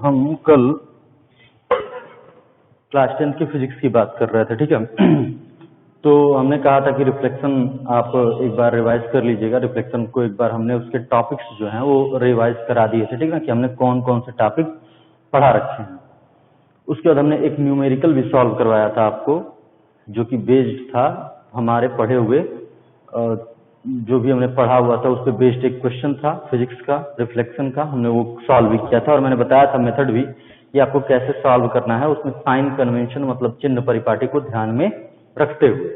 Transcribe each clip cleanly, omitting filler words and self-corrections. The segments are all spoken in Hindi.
हम कल क्लास 10 की फिजिक्स की बात कर रहे थे, ठीक है। तो हमने कहा था कि रिफ्लेक्शन आप एक बार रिवाइज कर लीजिएगा। रिफ्लेक्शन को एक बार हमने उसके टॉपिक्स जो हैं वो रिवाइज करा दिए थे, ठीक है ना, कि हमने कौन कौन से टॉपिक पढ़ा रखे हैं। उसके बाद हमने एक न्यूमेरिकल भी सॉल्व करवाया था आपको, जो कि बेस्ड था हमारे पढ़े हुए, जो भी हमने पढ़ा हुआ था उस पर बेस्ड एक क्वेश्चन था फिजिक्स का, रिफ्लेक्शन का। हमने वो सॉल्व भी किया था और मैंने बताया था मेथड भी कि आपको कैसे सॉल्व करना है, उसमें साइन कन्वेंशन मतलब चिन्ह परिपाटी को ध्यान में रखते हुए।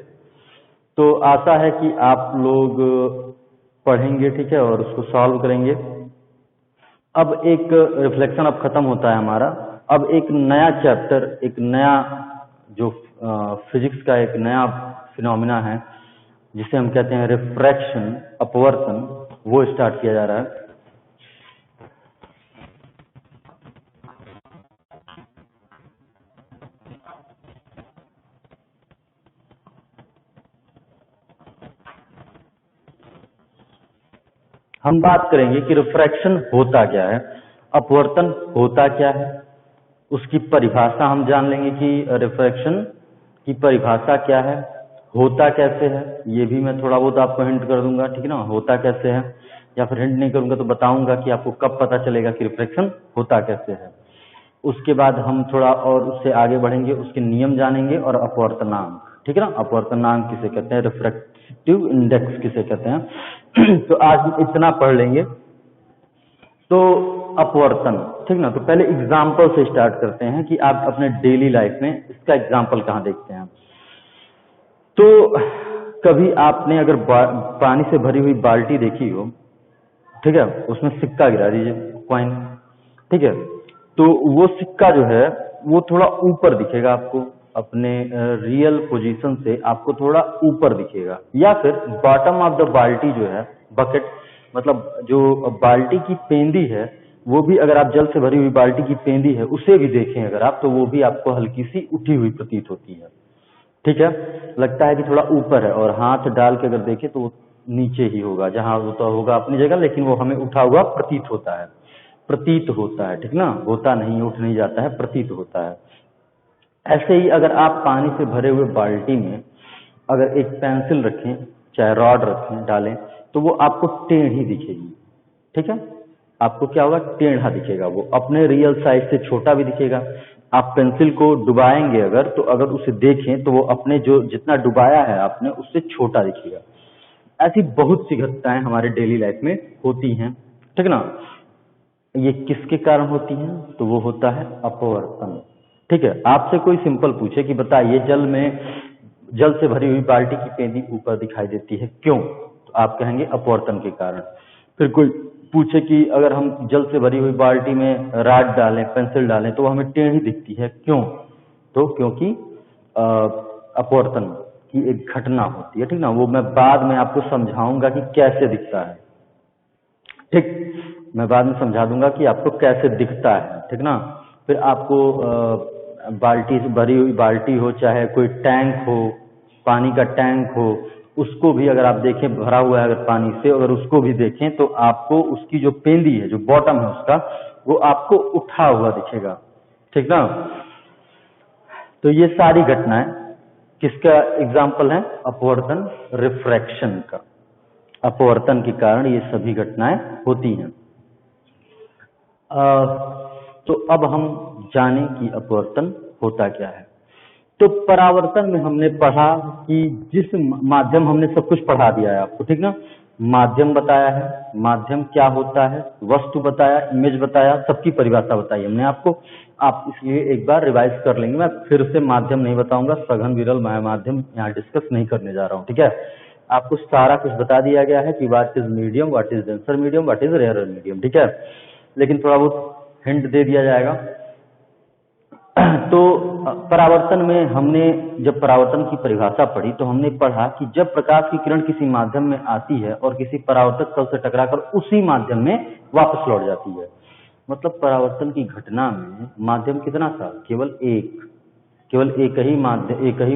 तो आशा है कि आप लोग पढ़ेंगे, ठीक है, और उसको सॉल्व करेंगे। अब एक रिफ्लेक्शन अब खत्म होता है हमारा। अब एक नया चैप्टर, एक नया जो फिजिक्स का एक नया फिनोमिना है जिसे हम कहते हैं रिफ्रैक्शन, अपवर्तन, वो स्टार्ट किया जा रहा है। हम बात करेंगे कि रिफ्रैक्शन होता क्या है, अपवर्तन होता क्या है, उसकी परिभाषा हम जान लेंगे कि रिफ्रैक्शन की परिभाषा क्या है, होता कैसे है, ये भी मैं थोड़ा बहुत आपको हिंट कर दूंगा, ठीक है ना, होता कैसे है, या फिर हिंट नहीं करूंगा तो बताऊंगा कि आपको कब पता चलेगा कि रिफ्रैक्शन होता कैसे है। उसके बाद हम थोड़ा और उससे आगे बढ़ेंगे, उसके नियम जानेंगे और अपवर्तनांक, ठीक है ना, अपवर्तनांक किसे कहते हैं, रिफ्रैक्टिव इंडेक्स किसे कहते हैं। तो आज इतना पढ़ लेंगे। तो अपवर्तन, ठीक ना, तो पहले एग्जाम्पल से स्टार्ट करते हैं कि आप अपने डेली लाइफ में इसका एग्जाम्पल कहाँ देखते हैं। तो कभी आपने अगर पानी से भरी हुई बाल्टी देखी हो, ठीक है, उसमें सिक्का गिरा दीजिए, कॉइन, ठीक है, तो वो सिक्का जो है वो थोड़ा ऊपर दिखेगा आपको, अपने रियल पोजीशन से आपको थोड़ा ऊपर दिखेगा। या फिर बॉटम ऑफ द बाल्टी जो है, बकेट, मतलब जो बाल्टी की पेंदी है, वो भी अगर आप जल से भरी हुई बाल्टी की पेंदी है उसे भी देखें अगर आप, तो वो भी आपको हल्की सी उठी हुई प्रतीत होती है, ठीक है, लगता है कि थोड़ा ऊपर है। और हाथ डाल के अगर देखें तो वो नीचे ही होगा, जहां वो तो होगा अपनी जगह, लेकिन वो हमें उठा हुआ प्रतीत होता है, प्रतीत होता है, ठीक ना, होता नहीं, उठ नहीं जाता है, प्रतीत होता है। ऐसे ही अगर आप पानी से भरे हुए बाल्टी में अगर एक पेंसिल रखें, चाहे रॉड रखें, डालें, तो वो आपको टेढ़ी दिखेगी, ठीक है, आपको क्या होगा, टेढ़ा दिखेगा, वो अपने रियल साइज से छोटा भी दिखेगा। आप पेंसिल को डुबाएंगे अगर, तो अगर उसे देखें तो वो अपने जो जितना डुबाया है आपने उससे छोटा दिखेगा। ऐसी बहुत सी घटनाएं हमारे डेली लाइफ में होती हैं, ठीक ना। ये किसके कारण होती हैं, तो वो होता है अपवर्तन, ठीक है। आपसे कोई सिंपल पूछे कि बताइए जल से भरी हुई बाल्टी की पेंदी ऊपर दिखाई देती है, क्यों, तो आप कहेंगे अपवर्तन के कारण। फिर कोई पूछे कि अगर हम जल से भरी हुई बाल्टी में राड डालें, पेंसिल डालें, तो हमें टेढ़ी दिखती है, क्यों, तो क्योंकि अपवर्तन की एक घटना होती है, ठीक ना। वो मैं बाद में आपको समझाऊंगा कि कैसे दिखता है, ठीक, मैं बाद में समझा दूंगा कि आपको कैसे दिखता है, ठीक ना। फिर आपको बाल्टी से भरी हुई बाल्टी हो, चाहे कोई टैंक हो, पानी का टैंक हो, उसको भी अगर आप देखें भरा हुआ है अगर पानी से, अगर उसको भी देखें तो आपको उसकी जो पेंदी है, जो बॉटम है उसका, वो आपको उठा हुआ दिखेगा, ठीक ना। तो ये सारी घटनाएं किसका एग्जाम्पल है, अपवर्तन, रिफ्रैक्शन का। अपवर्तन के कारण ये सभी घटनाएं होती हैं। तो अब हम जाने कि अपवर्तन होता क्या है। तो परावर्तन में हमने पढ़ा कि जिस माध्यम, हमने सब कुछ पढ़ा दिया है आपको, ठीक ना, माध्यम बताया है, माध्यम क्या होता है, वस्तु बताया, इमेज बताया, सबकी परिभाषा बताई हमने आपको। आप इसलिए एक बार रिवाइज कर लेंगे, मैं फिर से माध्यम नहीं बताऊंगा, सघन विरल माध्यम यहाँ डिस्कस नहीं करने जा रहा हूँ, ठीक है। आपको सारा कुछ बता दिया गया है कि what is medium, what is denser medium, what is rarer medium, ठीक है, लेकिन थोड़ा बहुत हिंट दे दिया जाएगा। तो परावर्तन में हमने जब परावर्तन की परिभाषा पढ़ी तो हमने पढ़ा कि जब प्रकाश की किरण किसी माध्यम में आती है और किसी परावर्तक तल से टकराकर उसी माध्यम में वापस लौट जाती है, मतलब परावर्तन की घटना में माध्यम कितना था, केवल एक ही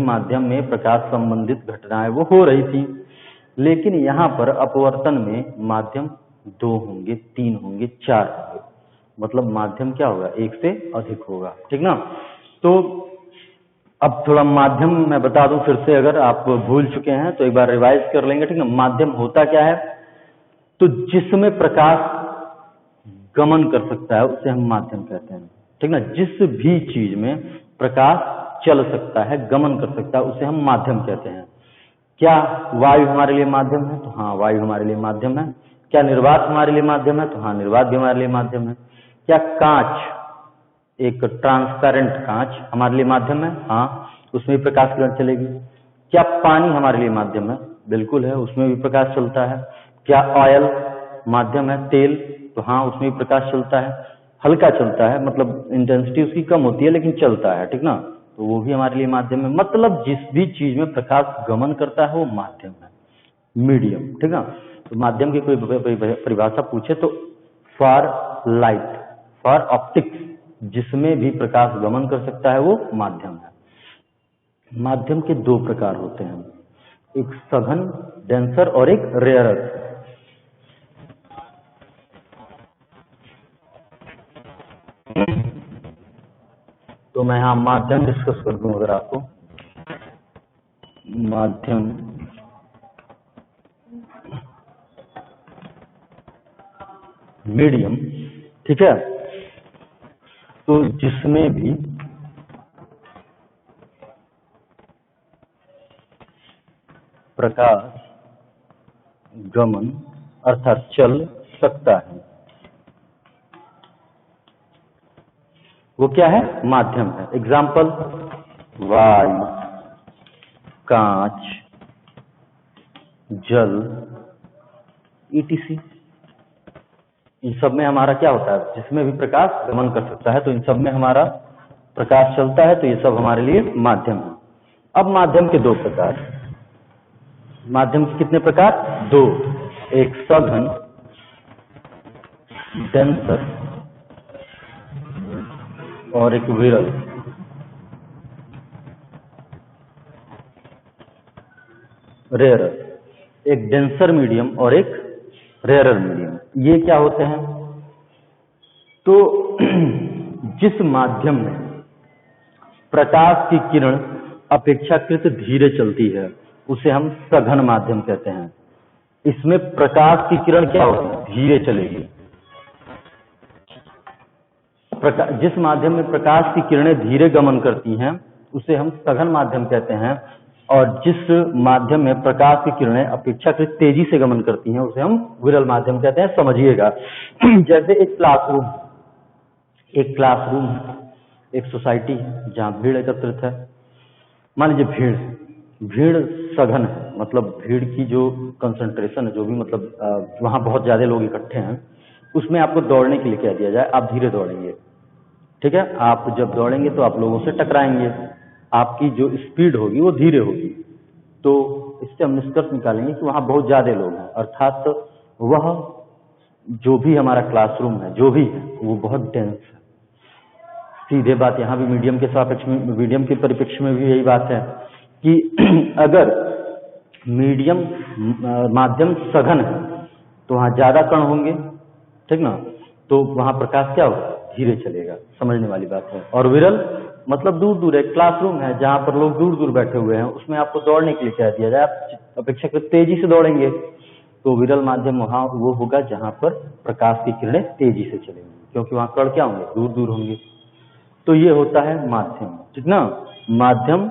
माध्यम में प्रकाश संबंधित घटनाएं वो हो रही थी। लेकिन यहाँ पर अपवर्तन में माध्यम 2 होंगे, 3 होंगे, 4 होंगे, मतलब माध्यम क्या होगा, एक से अधिक होगा, ठीक ना। तो अब थोड़ा माध्यम मैं बता दूं फिर से, अगर आप भूल चुके हैं तो एक बार रिवाइज कर लेंगे, ठीक ना। माध्यम होता क्या है, तो जिसमें प्रकाश गमन कर सकता है उसे हम माध्यम कहते हैं, ठीक ना। जिस भी चीज में प्रकाश चल सकता है, गमन कर सकता है, उसे हम माध्यम कहते हैं। क्या वायु हमारे लिए माध्यम है, तो हाँ वायु हमारे लिए माध्यम है। क्या निर्वात हमारे लिए माध्यम है, तो हाँ निर्वात भी हमारे लिए माध्यम है। क्या कांच, एक ट्रांसपेरेंट कांच हमारे लिए माध्यम है, हाँ उसमें भी प्रकाश किरण चलेगी। क्या पानी हमारे लिए माध्यम है, बिल्कुल है, उसमें भी प्रकाश चलता है। क्या ऑयल माध्यम है, तेल, तो हाँ उसमें भी प्रकाश चलता है, हल्का चलता है, मतलब इंटेंसिटी उसकी कम होती है लेकिन चलता है, ठीक ना, तो वो भी हमारे लिए माध्यम है। मतलब जिस भी चीज में प्रकाश गमन करता है वो माध्यम है, मीडियम, ठीक ना। तो माध्यम की कोई परिभाषा पूछे तो फॉर लाइट, फॉर ऑप्टिक्स, जिसमें भी प्रकाश गमन कर सकता है वो माध्यम है। माध्यम के दो प्रकार होते हैं, एक सघन डेंसर और एक रेयरर। तो मैं यहाँ माध्यम डिस्कस कर दूं अगर आपको, माध्यम मीडियम, ठीक है, तो जिसमें भी प्रकाश गमन अर्थात चल सकता है वो क्या है, माध्यम है। एग्जाम्पल, वायु, कांच, जल, ईटीसी, इन सब में हमारा क्या होता है, जिसमें भी प्रकाश गमन कर सकता है, तो इन सब में हमारा प्रकाश चलता है, तो ये सब हमारे लिए माध्यम है। अब माध्यम के दो प्रकार, माध्यम के कितने प्रकार, दो, एक सघन डेंसर और एक विरल। रेयरर, एक डेंसर मीडियम और एक रेयरर मीडियम। ये क्या होते हैं, तो जिस माध्यम में प्रकाश की किरण अपेक्षाकृत धीरे चलती है उसे हम सघन माध्यम कहते हैं। इसमें प्रकाश की किरण क्या होगी, धीरे चलेगी। जिस माध्यम में प्रकाश की किरणें धीरे गमन करती हैं उसे हम सघन माध्यम कहते हैं, और जिस माध्यम में प्रकाश की किरणें अपेक्षाकृत तेजी से गमन करती हैं उसे हम विरल माध्यम कहते हैं। समझिएगा, जैसे एक क्लासरूम, एक सोसाइटी जहाँ भीड़ एकत्रित है, मान लीजिए भीड़ सघन है, मतलब भीड़ की जो कंसंट्रेशन है, जो भी मतलब वहाँ बहुत ज्यादा लोग इकट्ठे हैं, उसमें आपको दौड़ने के लिए कह दिया जाए, आप धीरे दौड़ेंगे, ठीक है। आप जब दौड़ेंगे तो आप लोगों से टकराएंगे, आपकी जो स्पीड होगी वो धीरे होगी, तो इससे हम निष्कर्ष निकालेंगे कि वहाँ बहुत ज्यादा लोग हैं, अर्थात वह जो भी हमारा क्लासरूम है, जो भी है वो बहुत डेंस है। सीधे बात, यहाँ भी मीडियम के सापेक्ष में, मीडियम के परिप्रेक्ष्य में भी यही बात है कि अगर मीडियम माध्यम सघन है तो वहाँ ज्यादा कण होंगे, ठीक ना, तो वहाँ प्रकाश क्या होगा, धीरे चलेगा, समझने वाली बात है। और विरल मतलब दूर दूर है, क्लासरूम है जहाँ पर लोग दूर दूर बैठे हुए हैं, उसमें आपको दौड़ने के लिए कह दिया जाए, आप अपेक्षाकृत तेजी से दौड़ेंगे, तो विरल माध्यम वहाँ वो होगा जहाँ पर प्रकाश की किरणें तेजी से चलेंगी, क्योंकि वहाँ कण क्या होंगे, दूर दूर होंगे। तो ये होता है माध्यम, ठीक ना। माध्यम,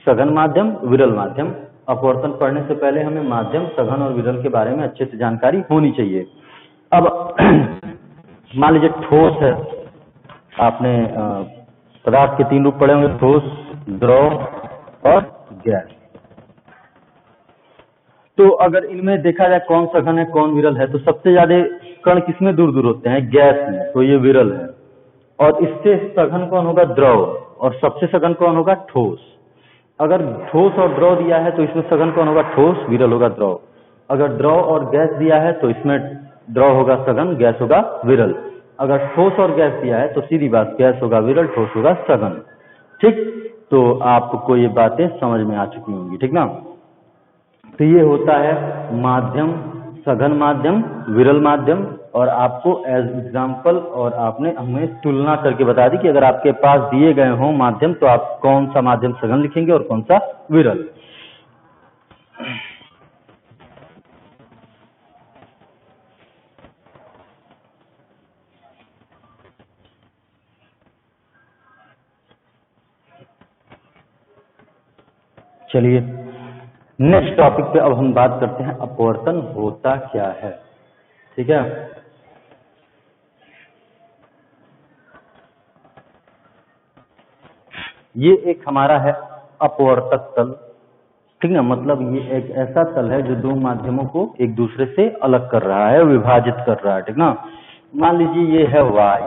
सघन माध्यम, विरल माध्यम। अपवर्तन पढ़ने से पहले हमें माध्यम, सघन और विरल के बारे में अच्छे से जानकारी होनी चाहिए। अब मान लीजिए ठोस है, आपने पदार्थ के 3 रूप पढ़े होंगे, ठोस, द्रव और गैस। तो अगर इनमें देखा जाए कौन सघन है कौन विरल है, तो सबसे ज्यादा कण किसमें दूर दूर होते हैं, गैस में, तो ये विरल है। और इससे सघन कौन होगा, द्रव, और सबसे सघन कौन होगा, ठोस। अगर ठोस और द्रव दिया है तो इसमें सघन कौन होगा, ठोस, विरल होगा द्रव। अगर द्रव और गैस दिया है तो इसमें द्रव होगा सघन, गैस होगा विरल। अगर ठोस और गैस दिया है तो सीधी बात, गैस होगा विरल, ठोस होगा सघन, ठीक। तो आपको ये बातें समझ में आ चुकी होंगी, ठीक ना। तो ये होता है माध्यम, सघन माध्यम, विरल माध्यम और आपको एज एग्जाम्पल और आपने हमें तुलना करके बता दी कि अगर आपके पास दिए गए हों माध्यम तो आप कौन सा माध्यम सघन लिखेंगे और कौन सा विरल। चलिए नेक्स्ट टॉपिक पे अब हम बात करते हैं अपवर्तन होता क्या है। ठीक है, ये एक हमारा है अपवर्तक तल। ठीक है, मतलब ये एक ऐसा तल है जो दो माध्यमों को एक दूसरे से अलग कर रहा है, विभाजित कर रहा है। ठीक ना, मान लीजिए ये है वाई,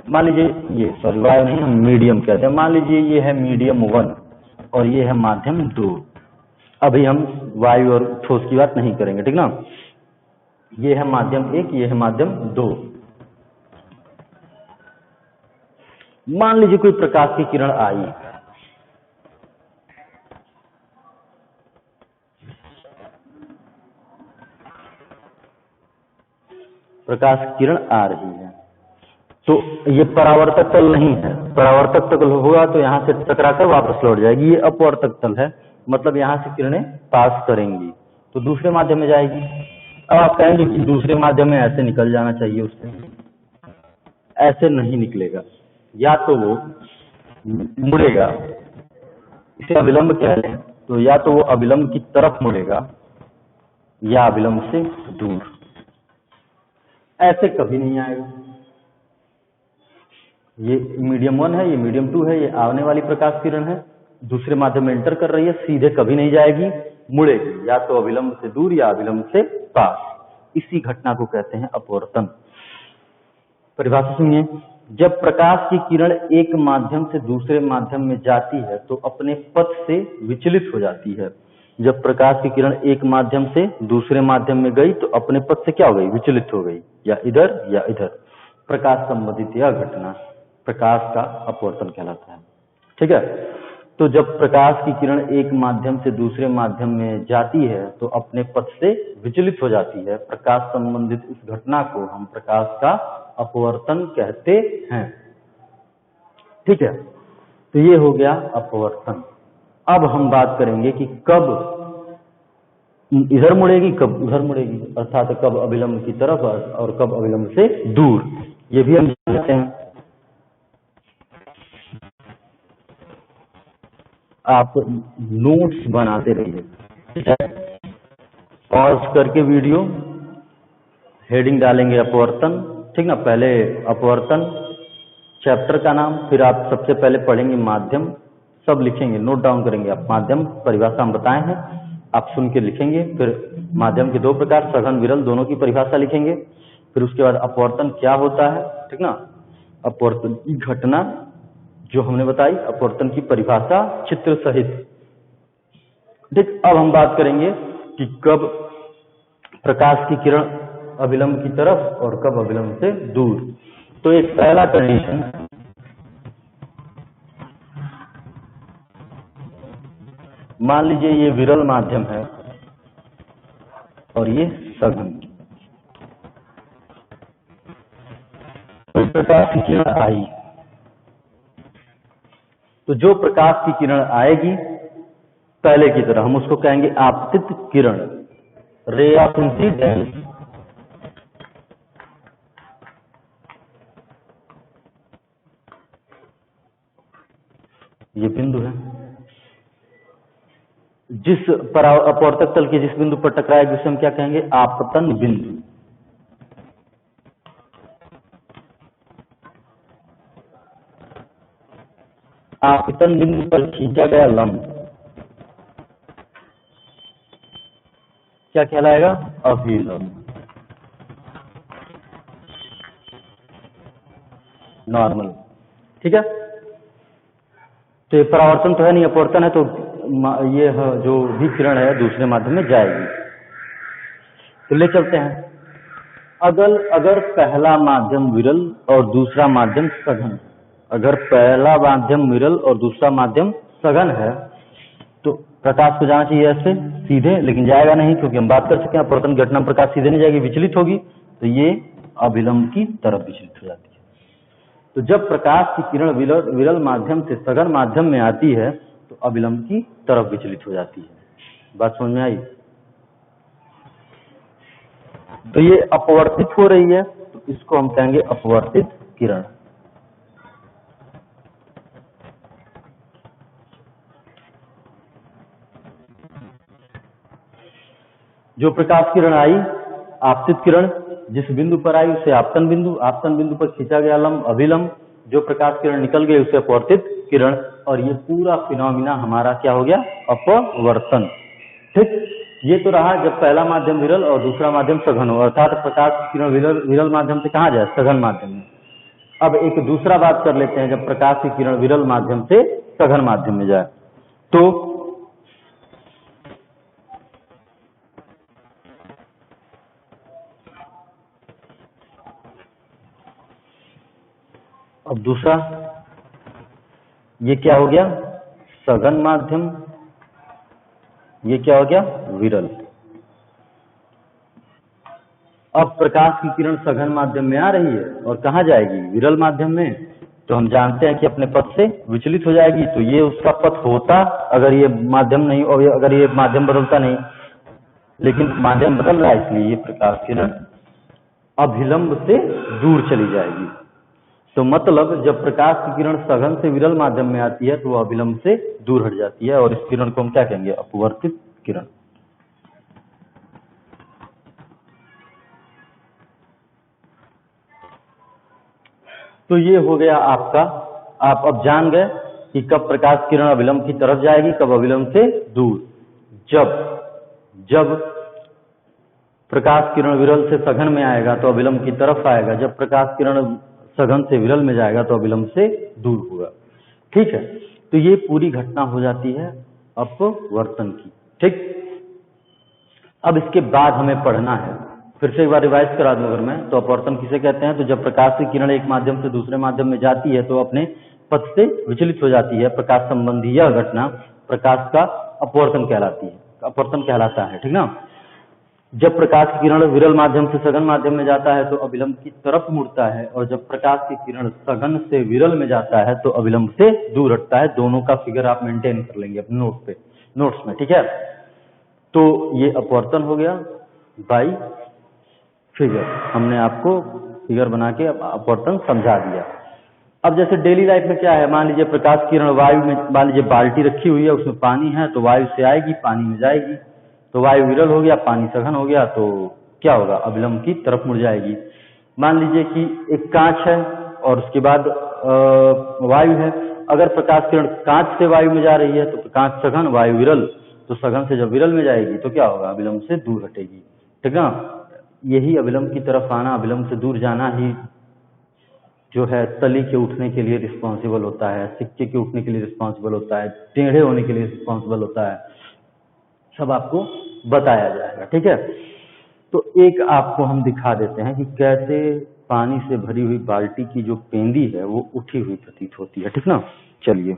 मान लीजिए ये सॉरी वाई नहीं हम मीडियम कहते हैं, मान लीजिए ये है मीडियम 1 और ये है माध्यम 2। अभी हम वायु और ठोस की बात नहीं करेंगे। ठीक ना, ये है माध्यम 1, ये है माध्यम 2। मान लीजिए कोई प्रकाश की किरण आई, प्रकाश की किरण आ रही है, तो ये परावर्तक तल नहीं है। परावर्तक तल होगा तो यहां से टकराकर वापस लौट जाएगी। ये अपवर्तक तल है, मतलब यहां से किरणें पास करेंगी तो दूसरे माध्यम में जाएगी। अब आप कहेंगे कि दूसरे माध्यम में ऐसे निकल जाना चाहिए, उससे ऐसे नहीं निकलेगा। या तो वो मुड़ेगा, इसे अविलंब कह लें, तो या तो वो अविलंब की तरफ मुड़ेगा या अविलंब से दूर, ऐसे कभी नहीं आएगा। ये मीडियम 1 है, ये मीडियम 2 है, ये आने वाली प्रकाश किरण है, दूसरे माध्यम में एंटर कर रही है, सीधे कभी नहीं जाएगी, मुड़ेगी, या तो अविलंब से दूर या अविलंब से पास। इसी घटना को कहते हैं अपवर्तन। परिभाषा सुनिए, जब प्रकाश की किरण एक माध्यम से दूसरे माध्यम में जाती है तो अपने पथ से विचलित हो जाती है। जब प्रकाश की किरण एक माध्यम से दूसरे माध्यम में गई तो अपने पथ से क्या हो गई, विचलित हो गई, या इधर। प्रकाश संबंधित यह घटना प्रकाश का अपवर्तन कहलाता है। ठीक है, तो जब प्रकाश की किरण एक माध्यम से दूसरे माध्यम में जाती है तो अपने पथ से विचलित हो जाती है। प्रकाश संबंधित इस घटना को हम प्रकाश का अपवर्तन कहते हैं। ठीक है, तो ये हो गया अपवर्तन। अब हम बात करेंगे कि कब इधर मुड़ेगी, कब उधर मुड़ेगी, अर्थात कब अविलंब की तरफ और कब अविलंब से दूर, ये भी हम जानते हैं। आप नोट्स बनाते रहिए, पॉज करके वीडियो, हेडिंग डालेंगे अपवर्तन। ठीक ना, पहले अपवर्तन चैप्टर का नाम, फिर आप सबसे पहले पढ़ेंगे माध्यम, सब लिखेंगे, नोट डाउन करेंगे आप। माध्यम परिभाषा हम बताए हैं, आप सुन के लिखेंगे। फिर माध्यम के दो प्रकार, सघन विरल, दोनों की परिभाषा लिखेंगे। फिर उसके बाद अपवर्तन क्या होता है, ठीक ना, अपवर्तन की घटना जो हमने बताई, अपवर्तन की परिभाषा चित्र सहित। ठीक, अब हम बात करेंगे कि कब प्रकाश की किरण अविलंब की तरफ और कब अविलंब से दूर। तो एक पहला कंडीशन, मान लीजिए ये विरल माध्यम है और ये सघन। तो प्रकाश की किरण आई, तो जो प्रकाश की किरण आएगी पहले की तरह हम उसको कहेंगे आपतित किरण, रे ऑफ इंसिडेंस। ये बिंदु है, जिस पर अपवर्तक तल के जिस बिंदु पर टकराएगी उसे हम क्या कहेंगे, आपतन बिंदु। आपतन बिंदु पर खींचा गया लंब क्या कहलाएगा, अभिलंब, नॉर्मल। ठीक है, तो ये परावर्तन तो है नहीं, अपवर्तन है, तो ये जो भी किरण है दूसरे माध्यम में जाएगी। तो ले चलते हैं, अगर पहला माध्यम विरल और दूसरा माध्यम सघन, अगर पहला माध्यम विरल और दूसरा माध्यम सघन है तो प्रकाश को जाना चाहिए ऐसे सीधे, लेकिन जाएगा नहीं, क्योंकि हम बात कर चुके हैं अपवर्तन घटना में प्रकाश सीधे नहीं जाएगी, विचलित होगी, तो ये अभिलंब की तरफ विचलित हो जाती है। तो जब प्रकाश की किरण विरल माध्यम से सघन माध्यम में आती है तो अभिलंब की तरफ विचलित हो जाती है। बात समझ में आई? तो ये अपवर्तित हो रही है, तो इसको हम कहेंगे अपवर्तित किरण। जो प्रकाश किरण आई, आपतित किरण, जिस बिंदु पर आई उसे आपतन बिंदु पर खींचा गया लंब अभिलंब, जो प्रकाश किरण निकल गई उसे अपवर्तित किरण, और ये पूरा फिनोमिना हमारा क्या हो गया? अपवर्तन। ठीक, ये तो रहा जब पहला माध्यम विरल और दूसरा माध्यम सघन हो, अर्थात प्रकाश की किरण विरल माध्यम से कहाँ जाए? सघन माध्यम में। अब एक दूसरा बात कर लेते हैं, जब प्रकाश की किरण विरल माध्यम से सघन माध्यम में जाए तो अब दूसरा ये क्या हो गया? सघन माध्यम, ये क्या हो गया? विरल। अब प्रकाश की किरण सघन माध्यम में आ रही है और कहाँ जाएगी? विरल माध्यम में। तो हम जानते हैं कि अपने पथ से विचलित हो जाएगी, तो ये उसका पथ होता अगर ये माध्यम नहीं, और अगर ये माध्यम बदलता नहीं, लेकिन माध्यम बदल रहा है, इसलिए ये प्रकाश किरण अभिलंब से दूर चली जाएगी। तो मतलब जब प्रकाश की किरण सघन से विरल माध्यम में आती है तो वह अभिलंब से दूर हट जाती है, और इस किरण को हम क्या कहेंगे? अपवर्तित किरण। तो ये हो गया आपका, आप अब जान गए कि कब प्रकाश किरण अभिलंब की तरफ जाएगी, कब अभिलंब से दूर। जब प्रकाश किरण विरल से सघन में आएगा तो अभिलंब की तरफ आएगा, जब प्रकाश किरण सघन से विरल में जाएगा तो अभिलंब से दूर होगा। ठीक है, तो ये पूरी घटना हो जाती है अपवर्तन की। ठीक, अब इसके बाद हमें पढ़ना है, फिर से एक बार रिवाइज करा दूं अगर मैं, तो अपवर्तन किसे कहते हैं? तो जब प्रकाश की किरण एक माध्यम से दूसरे माध्यम में जाती है तो अपने पथ से विचलित हो जाती है, प्रकाश संबंधी यह घटना प्रकाश का अपवर्तन कहलाती है, अपवर्तन कहलाता है। ठीक ना? जब प्रकाश की किरण विरल माध्यम से सघन माध्यम में जाता है तो अभिलंब की तरफ मुड़ता है, और जब प्रकाश की किरण सघन से विरल में जाता है तो अभिलंब से दूर हटता है। दोनों का फिगर आप मेंटेन कर लेंगे अपने नोट्स में। ठीक है, तो ये अपवर्तन हो गया बाय फिगर, हमने आपको फिगर बना के अपवर्तन समझा दिया। अब जैसे डेली लाइफ में क्या है, मान लीजिए प्रकाश किरण वायु में, मान लीजिए बाल्टी रखी हुई है, उसमें पानी है, तो वायु से आएगी, पानी में जाएगी, तो वायु विरल हो गया, पानी सघन हो गया, तो क्या होगा? अभिलंब की तरफ मुड़ जाएगी। मान लीजिए कि एक कांच है और उसके बाद वायु है, अगर प्रकाश किरण कांच से वायु में जा रही है तो कांच सघन, वायु विरल, तो सघन से जब विरल में जाएगी तो क्या होगा? अभिलंब से दूर हटेगी। ठीक ना? यही अभिलंब की तरफ आना, अभिलंब से दूर जाना ही जो है तली के उठने के लिए रिस्पॉन्सिबल होता है, सिक्के के उठने के लिए रिस्पॉन्सिबल होता है, टेढ़े होने के लिए रिस्पॉन्सिबल होता है, सब आपको बताया जाएगा। ठीक है, तो एक आपको हम दिखा देते हैं कि कैसे पानी से भरी हुई बाल्टी की जो पेंदी है वो उठी हुई प्रतीत होती है। ठीक ना? चलिए,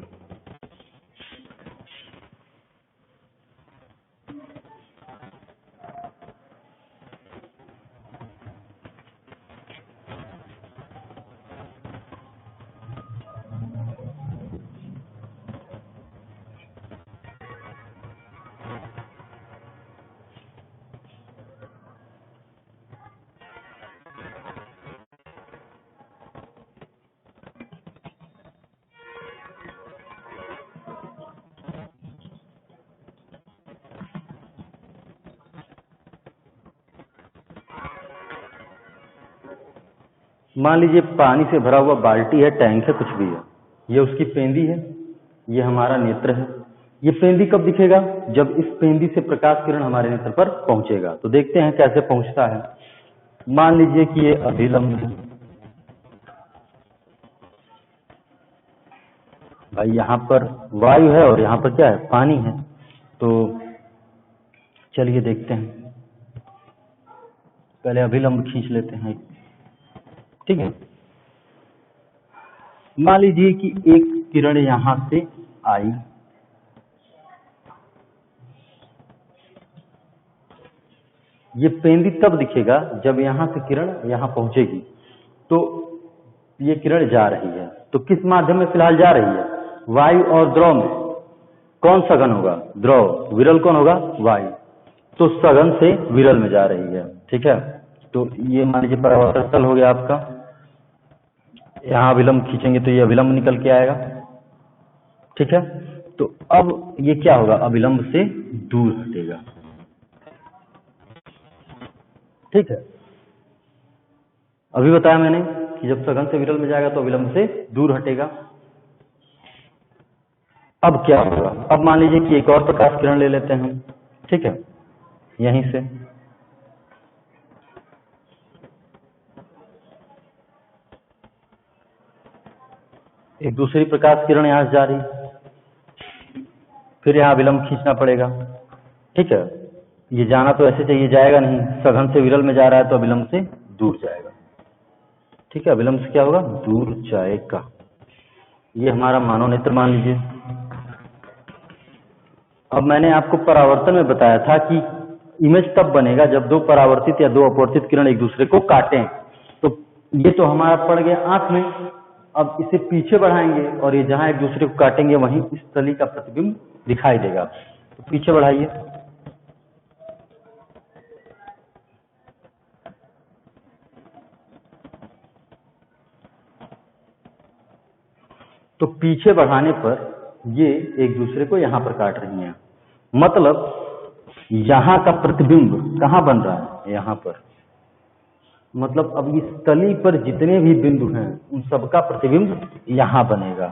मान लीजिए पानी से भरा हुआ बाल्टी है, टैंक है, कुछ भी है, ये उसकी पेंदी है, ये हमारा नेत्र है। ये पेंदी कब दिखेगा? जब इस पेंदी से प्रकाश किरण हमारे नेत्र पर पहुंचेगा। तो देखते हैं कैसे पहुंचता है। मान लीजिए कि ये अभिलंब है भाई, यहाँ पर वायु है और यहाँ पर क्या है? पानी है। तो चलिए देखते हैं, पहले अभिलंब खींच लेते हैं। ठीक है, मान लीजिए कि एक किरण यहां से आई, ये पेंदी तब दिखेगा जब यहाँ से किरण यहाँ पहुंचेगी, तो ये किरण जा रही है, तो किस माध्यम में फिलहाल जा रही है? वायु और द्रव में कौन सघन होगा? द्रव। विरल कौन होगा? वायु। तो सघन से विरल में जा रही है, ठीक है। तो ये मान लीजिए परावर्तक तल हो गया आपका, यहाँ अभिलंब खींचेंगे तो ये अभिलंब निकल के आएगा, ठीक है। तो अब ये क्या होगा? अभिलंब से दूर हटेगा, ठीक है। अभी बताया मैंने कि जब सघन से विरल में जाएगा तो अभिलंब से दूर हटेगा। अब क्या होगा? अब मान लीजिए कि एक और प्रकाश किरण ले लेते हैं हम, ठीक है, यहीं से एक दूसरी प्रकाश किरण यहां से जा रही, फिर यहाँ विलंब खींचना पड़ेगा, ठीक है। ये जाना तो ऐसे चाहिए, जाएगा नहीं, सघन से विरल में जा रहा है तो अभिलंब से दूर जाएगा, ठीक है। अभिलंब से क्या होगा? दूर जाएगा। ये हमारा मानव नेत्र मान लीजिए। अब मैंने आपको परावर्तन में बताया था कि इमेज तब बनेगा जब दो परावर्तित या दो अपवर्तित किरण एक दूसरे को काटें। तो ये तो हमारा पड़ गया आंख में, अब इसे पीछे बढ़ाएंगे और ये जहां एक दूसरे को काटेंगे वहीं इस तली का प्रतिबिंब दिखाई देगा। तो पीछे बढ़ाइए, तो पीछे बढ़ाने पर ये एक दूसरे को यहां पर काट रही हैं, मतलब यहां का प्रतिबिंब कहां बन रहा है? यहां पर। मतलब अब इस तली पर जितने भी बिंदु हैं उन सबका प्रतिबिंब यहां बनेगा,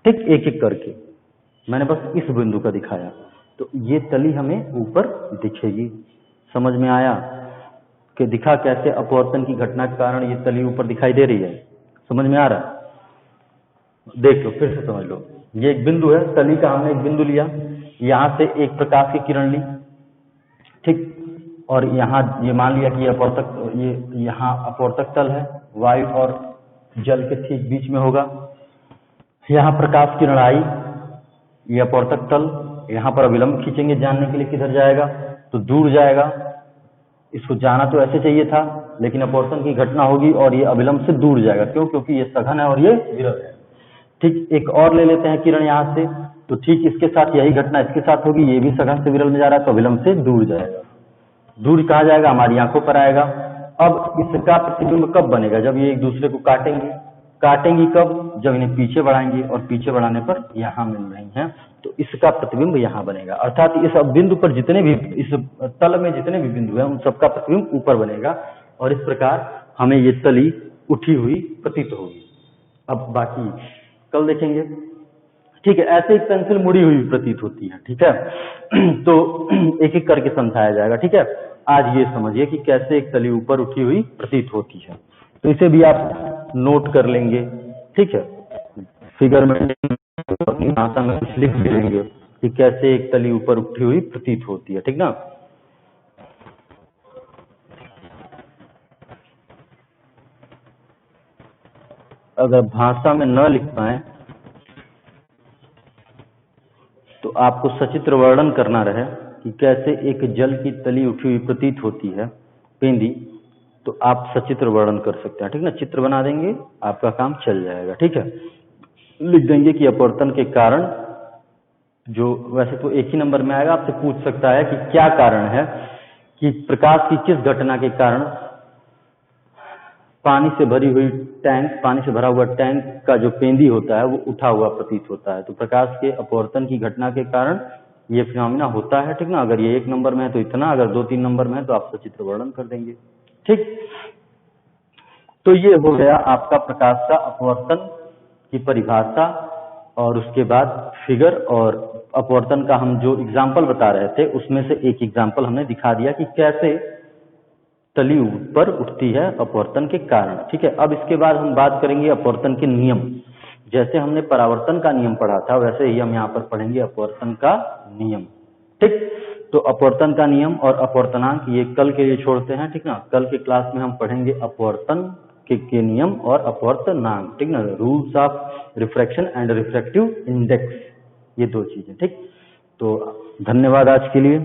ठीक, एक एक करके। मैंने बस इस बिंदु का दिखाया, तो ये तली हमें ऊपर दिखेगी। समझ में आया कि दिखा कैसे? अपवर्तन की घटना के कारण ये तली ऊपर दिखाई दे रही है। समझ में आ रहा है? देख लो, फिर से समझ लो। ये एक बिंदु है, तली का हमने एक बिंदु लिया, यहां से एक प्रकाश की किरण ली, ठीक, और यहाँ ये मान लिया कि अपवर्तक, ये यहाँ अपवर्तक तल है, वायु और जल के ठीक बीच में होगा। यहाँ प्रकाश किरण आई, ये अपवर्तक तल, यहाँ पर अभिलंब खींचेंगे जानने के लिए किधर जाएगा, तो दूर जाएगा। इसको जाना तो ऐसे चाहिए था, लेकिन अपवर्तन की घटना होगी और ये अभिलंब से दूर जाएगा। क्यों? क्योंकि ये सघन है और ये विरल है, ठीक। एक और ले लेते हैं किरण यहाँ से, तो ठीक इसके साथ यही घटना इसके साथ होगी, ये भी सघन से विरल में जा रहा है तो अभिलंब से दूर जाएगा। दूर कहा जाएगा? हमारी आंखों पर आएगा। अब इसका प्रतिबिंब कब बनेगा? जब ये एक दूसरे को काटेंगे। काटेंगी कब? जब इन्हें पीछे बढ़ाएंगे, और पीछे बढ़ाने पर यहाँ मिल रही हैं, तो इसका प्रतिबिंब यहाँ बनेगा। अर्थात इस बिंदु पर जितने भी, इस तल में जितने भी बिंदु हैं उन सबका प्रतिबिंब ऊपर बनेगा, और इस प्रकार हमें ये तली उठी हुई प्रतीत होगी। अब बाकी कल देखेंगे, ठीक है। ऐसे एक पेंसिल मुड़ी हुई प्रतीत होती है, ठीक है। तो एक एक करके समझाया जाएगा, ठीक है। आज ये समझिए कि कैसे एक तली ऊपर उठी हुई प्रतीत होती है, तो इसे भी आप नोट कर लेंगे, ठीक है। फिगर में अपनी भाषा में कुछ लिख भी लेंगे कि कैसे एक तली ऊपर उठी हुई प्रतीत होती है, ठीक ना। अगर भाषा में न लिख पाए तो आपको सचित्र वर्णन करना रहे कि कैसे एक जल की तली उठी हुई प्रतीत होती है, पेंदी, तो आप सचित्र वर्णन कर सकते हैं, ठीक ना। चित्र बना देंगे, आपका काम चल जाएगा, ठीक है। लिख देंगे कि अपवर्तन के कारण, जो वैसे तो एक ही नंबर में आएगा, आपसे पूछ सकता है कि क्या कारण है कि प्रकाश की किस घटना के कारण पानी से भरी हुई टैंक, पानी से भरा हुआ टैंक का जो पेंदी होता है वो उठा हुआ प्रतीत होता है। तो प्रकाश के अपवर्तन की घटना के कारण ये फिनोमिना होता है, ठीक ना। अगर ये एक नंबर में है तो इतना, अगर 2-3 नंबर में है तो आप सचित्र वर्णन कर देंगे, ठीक। तो ये हो गया आपका प्रकाश का अपवर्तन की परिभाषा, और उसके बाद फिगर और अपवर्तन का हम जो एग्जाम्पल बता रहे थे उसमें से एक एग्जाम्पल हमने दिखा दिया कि कैसे तली ऊपर उठती है अपवर्तन के कारण, ठीक है। अब इसके बाद हम बात करेंगे अपवर्तन के नियम। जैसे हमने परावर्तन का नियम पढ़ा था वैसे ही हम यहाँ पर पढ़ेंगे अपवर्तन का नियम, ठीक। तो अपवर्तन का नियम और अपवर्तनांक ये कल के लिए छोड़ते हैं, ठीक ना। कल के क्लास में हम पढ़ेंगे अपवर्तन के नियम और अपवर्तनांक, ठीक ना। Rules of refraction and refractive index, ये दो चीजें, ठीक। तो धन्यवाद आज के लिए।